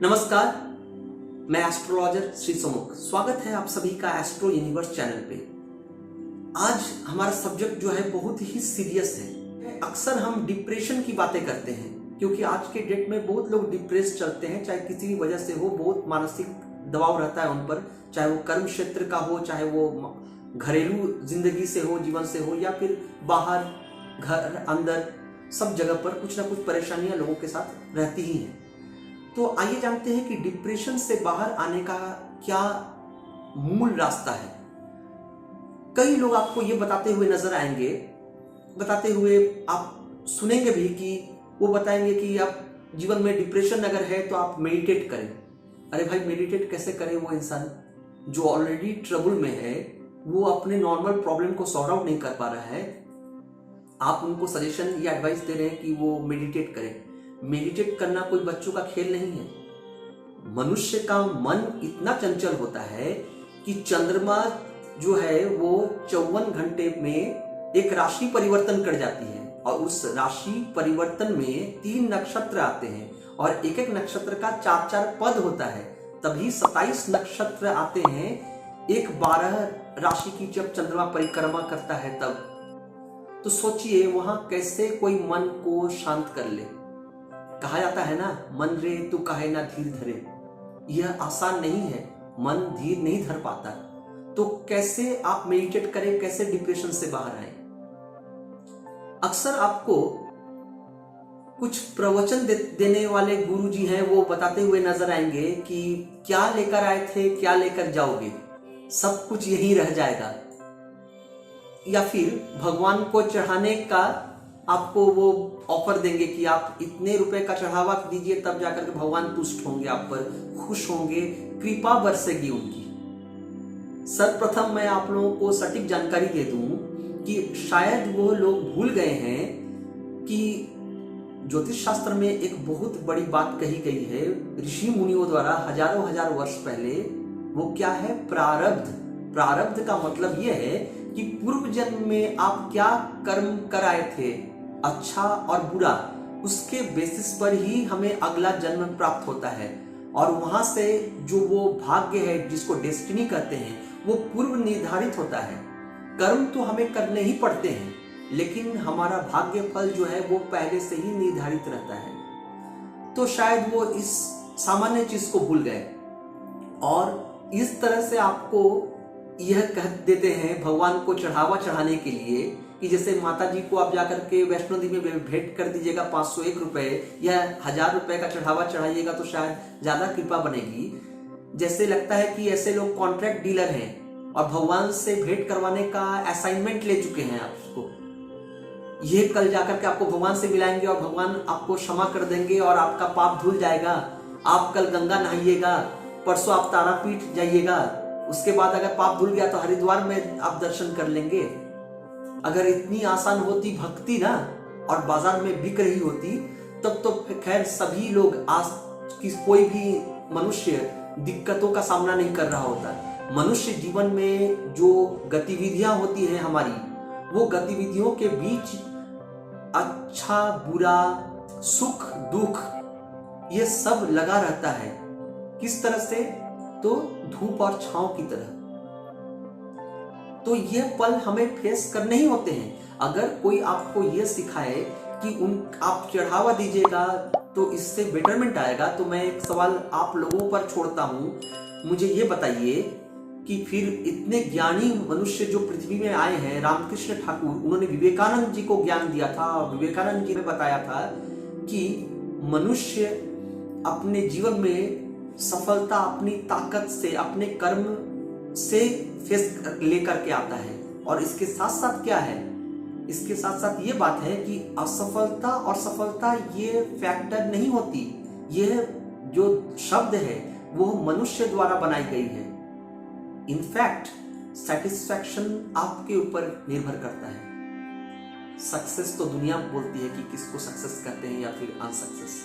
नमस्कार, मैं एस्ट्रोलॉजर श्री सुमुख। स्वागत है आप सभी का एस्ट्रो यूनिवर्स चैनल पे। आज हमारा सब्जेक्ट जो है बहुत ही सीरियस है। अक्सर हम डिप्रेशन की बातें करते हैं क्योंकि आज के डेट में बहुत लोग डिप्रेस चलते हैं, चाहे किसी भी वजह से हो। बहुत मानसिक दबाव रहता है उन पर, चाहे वो कर्म क्षेत्र का हो, चाहे वो घरेलू जिंदगी से हो, जीवन से हो, या फिर बाहर घर अंदर सब जगह पर कुछ ना कुछ परेशानियां लोगों के साथ रहती ही हैं। तो आइए जानते हैं कि डिप्रेशन से बाहर आने का क्या मूल रास्ता है। कई लोग आपको ये बताते हुए नजर आएंगे, बताते हुए आप सुनेंगे भी कि वो बताएंगे कि आप जीवन में डिप्रेशन अगर है तो आप मेडिटेट करें। अरे भाई, मेडिटेट कैसे करे वो इंसान जो ऑलरेडी ट्रबल में है, वो अपने नॉर्मल प्रॉब्लम को सॉर्ट आउट नहीं कर पा रहा है। आप उनको सजेशन या एडवाइस दे रहे हैं कि वो मेडिटेट करें। मेडिटेट करना कोई बच्चों का खेल नहीं है। मनुष्य का मन इतना चंचल होता है कि चंद्रमा जो है वो 54 घंटे में एक राशि परिवर्तन कर जाती है, और उस राशि परिवर्तन में 3 नक्षत्र आते हैं और एक एक नक्षत्र का 4-4 पद होता है। तभी 27 नक्षत्र आते हैं एक 12 राशि की जब चंद्रमा परिक्रमा करता है तब। तो सोचिए वहां कैसे कोई मन को शांत कर ले। कहा जाता है ना, मन रे तू काहे ना धीर धरे। यह आसान नहीं है, मन धीर नहीं धर पाता। तो कैसे आप मेडिटेट करें, कैसे डिप्रेशन से बाहर आए। अक्सर आपको कुछ प्रवचन देने वाले गुरुजी हैं, वो बताते हुए नजर आएंगे कि क्या लेकर आए थे क्या लेकर जाओगे, सब कुछ यही रह जाएगा। या फिर भगवान को चढ़ाने का आपको वो ऑफर देंगे कि आप इतने रुपए का चढ़ावा दीजिए, तब जाकर के भगवान तुष्ट होंगे, आप पर खुश होंगे, कृपा बरसेगी उनकी। सर्वप्रथम मैं आप लोगों को सटीक जानकारी दे दूं कि शायद वो लोग भूल गए हैं कि ज्योतिष शास्त्र में एक बहुत बड़ी बात कही गई है ऋषि मुनियों द्वारा हजारों हजार वर्ष पहले। वो क्या है? प्रारब्ध। प्रारब्ध का मतलब यह है कि पूर्व जन्म में आप क्या कर्म कराए थे, अच्छा और बुरा, उसके बेसिस पर ही हमें अगला जन्म प्राप्त होता है। और वहां से जो वो भाग्य है, जिसको डेस्टिनी कहते हैं, वो पूर्व निर्धारित होता है। कर्म तो हमें करने ही पड़ते हैं, लेकिन हमारा भाग्य फल जो है वो पहले से ही निर्धारित रहता है। तो शायद वो इस सामान्य चीज को भूल गए और इस तरह से आपको यह कह देते हैं भगवान को चढ़ावा चढ़ाने के लिए कि जैसे माता जी को आप जाकर के वैष्णो देवी में भेंट कर दीजिएगा 501 रुपए या 1000 रुपए का चढ़ावा चढ़ाइएगा तो शायद ज्यादा कृपा बनेगी। जैसे लगता है कि ऐसे लोग कॉन्ट्रैक्ट डीलर हैं और भगवान से भेंट करवाने का असाइनमेंट ले चुके हैं आपको। ये कल जाकर के आपको भगवान से मिलाएंगे और भगवान आपको क्षमा कर देंगे और आपका पाप धुल जाएगा। आप कल गंगा नहाइएगा, परसों आप तारापीठ जाइएगा, उसके बाद अगर पाप धुल गया तो हरिद्वार में आप दर्शन कर लेंगे। अगर इतनी आसान होती भक्ति ना और बाजार में बिक रही होती, तब तो खैर सभी लोग आज की कोई भी मनुष्य दिक्कतों का सामना नहीं कर रहा होता। मनुष्य जीवन में जो गतिविधियां होती हैं हमारी, वो गतिविधियों के बीच अच्छा बुरा सुख दुख ये सब लगा रहता है। किस तरह से? तो धूप और छांव की तरह। तो ये पल हमें फेस करने ही होते हैं। अगर कोई आपको ये सिखाए कि आप चढ़ावा दीजिएगा तो इससे बेटरमेंट आएगा, तो मैं एक सवाल आप लोगों पर छोड़ता हूं। मुझे ये बताइए कि फिर इतने ज्ञानी मनुष्य जो पृथ्वी में आए हैं, रामकृष्ण ठाकुर, उन्होंने विवेकानंद जी को ज्ञान दिया था। विवेकानंद जी ने बताया था कि मनुष्य अपने जीवन में सफलता अपनी ताकत से, अपने कर्म से फेस लेकर के आता है। और इसके साथ साथ क्या है? इसके साथ साथ ये बात है कि असफलता और सफलता ये फैक्टर नहीं होती। ये जो शब्द है वो मनुष्य द्वारा बनाई गई है। इनफैक्ट सेटिस्फैक्शन आपके ऊपर निर्भर करता है। सक्सेस तो दुनिया बोलती है कि किसको सक्सेस कहते हैं या फिर अनसक्सेस।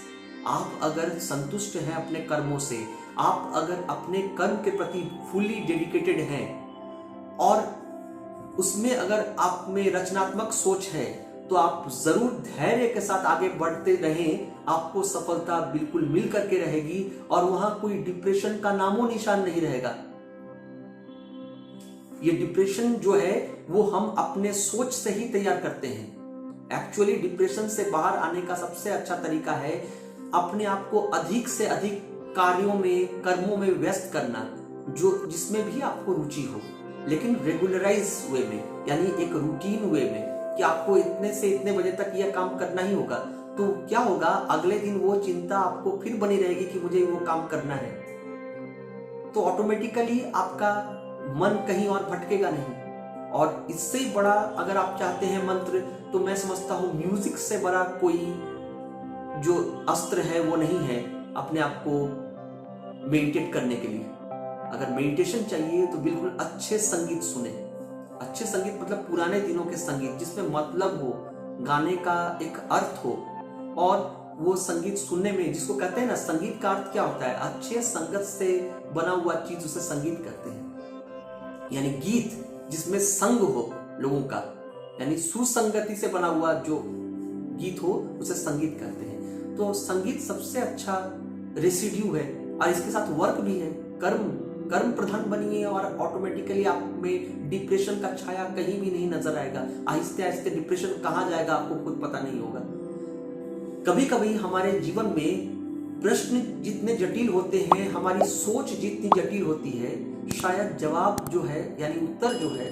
आप अगर संतुष्ट हैं अपने कर्मों से, आप अगर अपने कर्म के प्रति फुली डेडिकेटेड हैं और उसमें अगर आप में रचनात्मक सोच है, तो आप जरूर धैर्य के साथ आगे बढ़ते रहें। आपको सफलता बिल्कुल मिल करके रहेगी और वहां कोई डिप्रेशन का नामो निशान नहीं रहेगा। ये डिप्रेशन जो है वो हम अपने सोच से ही तैयार करते हैं। एक्चुअली डिप्रेशन से बाहर आने का सबसे अच्छा तरीका है अपने आप को अधिक से अधिक कार्यों में, कर्मों में व्यस्त करना, जो जिसमें भी आपको रुचि हो, लेकिन रेगुलराइज वे में, यानी एक रूटीन वे में कि आपको इतने से इतने बजे तक यह काम करना ही होगा। तो क्या होगा, अगले दिन वो चिंता आपको फिर बनी रहेगी कि मुझे वो काम करना है, तो ऑटोमेटिकली आपका मन कहीं और भटकेगा नहीं। और इससे बड़ा अगर आप चाहते हैं मंत्र, तो मैं समझता हूं म्यूजिक से बड़ा कोई जो अस्त्र है वो नहीं है अपने आप को मेडिटेट करने के लिए। अगर मेडिटेशन चाहिए तो बिल्कुल अच्छे संगीत सुने। अच्छे संगीत मतलब पुराने दिनों के संगीत जिसमें मतलब हो, गाने का एक अर्थ हो, और वो संगीत सुनने में, जिसको कहते हैं ना, संगीत का अर्थ क्या होता है, अच्छे संगत से बना हुआ चीज उसे संगीत कहते हैं। यानी गीत जिसमें संग हो लोगों का, यानी सुसंगति से बना हुआ जो गीत हो उसे संगीत कहते हैं। तो संगीत सबसे अच्छा रेसिड्यू है और इसके साथ वर्क भी है। कर्म प्रधान बनिए और ऑटोमेटिकली आप में डिप्रेशन का छाया कहीं भी नहीं नजर आएगा। आहिस्ते आहिस्ते डिप्रेशन कहाँ जाएगा आपको खुद पता नहीं होगा। कभी कभी हमारे जीवन में प्रश्न जितने जटिल होते हैं, हमारी सोच जितनी जटिल होती है, शायद जवाब जो है यानी उत्तर जो है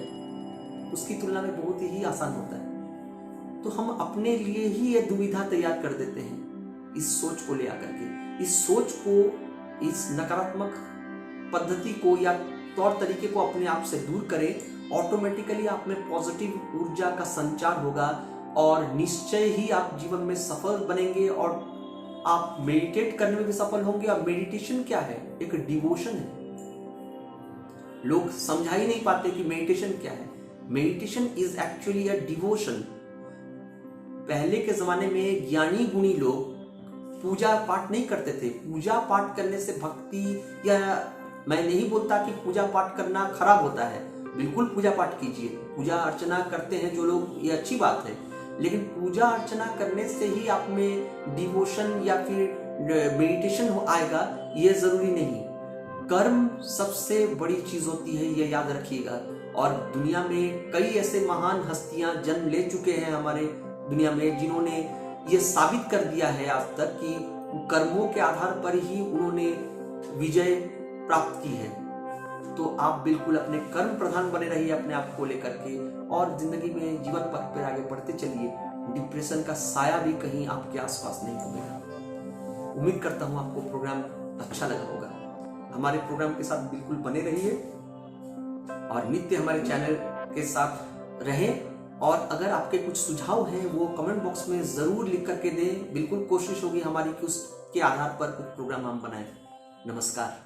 उसकी तुलना में बहुत ही आसान होता है। तो हम अपने लिए ही ये दुविधा तैयार कर देते हैं इस सोच को ले आकर के। इस सोच को, इस नकारात्मक पद्धति को या तौर तरीके को अपने आप से दूर करें, ऑटोमेटिकली आप में पॉजिटिव ऊर्जा का संचार होगा और निश्चय ही आप जीवन में सफल बनेंगे और आप मेडिटेट करने में भी सफल होंगे। और मेडिटेशन क्या है? एक डिवोशन है। लोग समझा ही नहीं पाते कि मेडिटेशन क्या है। Meditation is actually a devotion. पहले के जमाने में ज्ञानी गुणी लोग पूजा पाठ नहीं करते थे। पूजा पाठ करने से भक्ति, या मैं नहीं बोलता कि पूजा पाठ करना खराब होता है, बिल्कुल पूजा पाठ कीजिए, पूजा अर्चना करते हैं जो लोग, ये अच्छी बात है, लेकिन पूजा अर्चना करने से ही आप में डिवोशन या फिर मेडिटेशन आएगा ये जरूरी नहीं। कर्म सबसे बड़ी चीज होती है, ये याद रखिएगा। और दुनिया में कई ऐसे महान हस्तियां जन्म ले चुके हैं हमारे दुनिया में, जिन्होंने ये साबित कर दिया है आज तक कि कर्मों के आधार पर ही उन्होंने विजय प्राप्त की है। तो आप बिल्कुल अपने कर्म प्रधान बने रहिए अपने आप को लेकर के, और जिंदगी में जीवन पथ पर आगे बढ़ते चलिए। डिप्रेशन का साया भी कहीं आपके आसपास नहीं होगा। उम्मीद करता हूं आपको प्रोग्राम अच्छा लगा होगा। हमारे प्रोग्राम के साथ बिल्कुल बने रहिए और नित्य हमारे चैनल के साथ रहें। और अगर आपके कुछ सुझाव हैं वो कमेंट बॉक्स में जरूर लिख करके दें। बिल्कुल कोशिश होगी हमारी कि उसके आधार पर कुछ प्रोग्राम हम बनाएं। नमस्कार।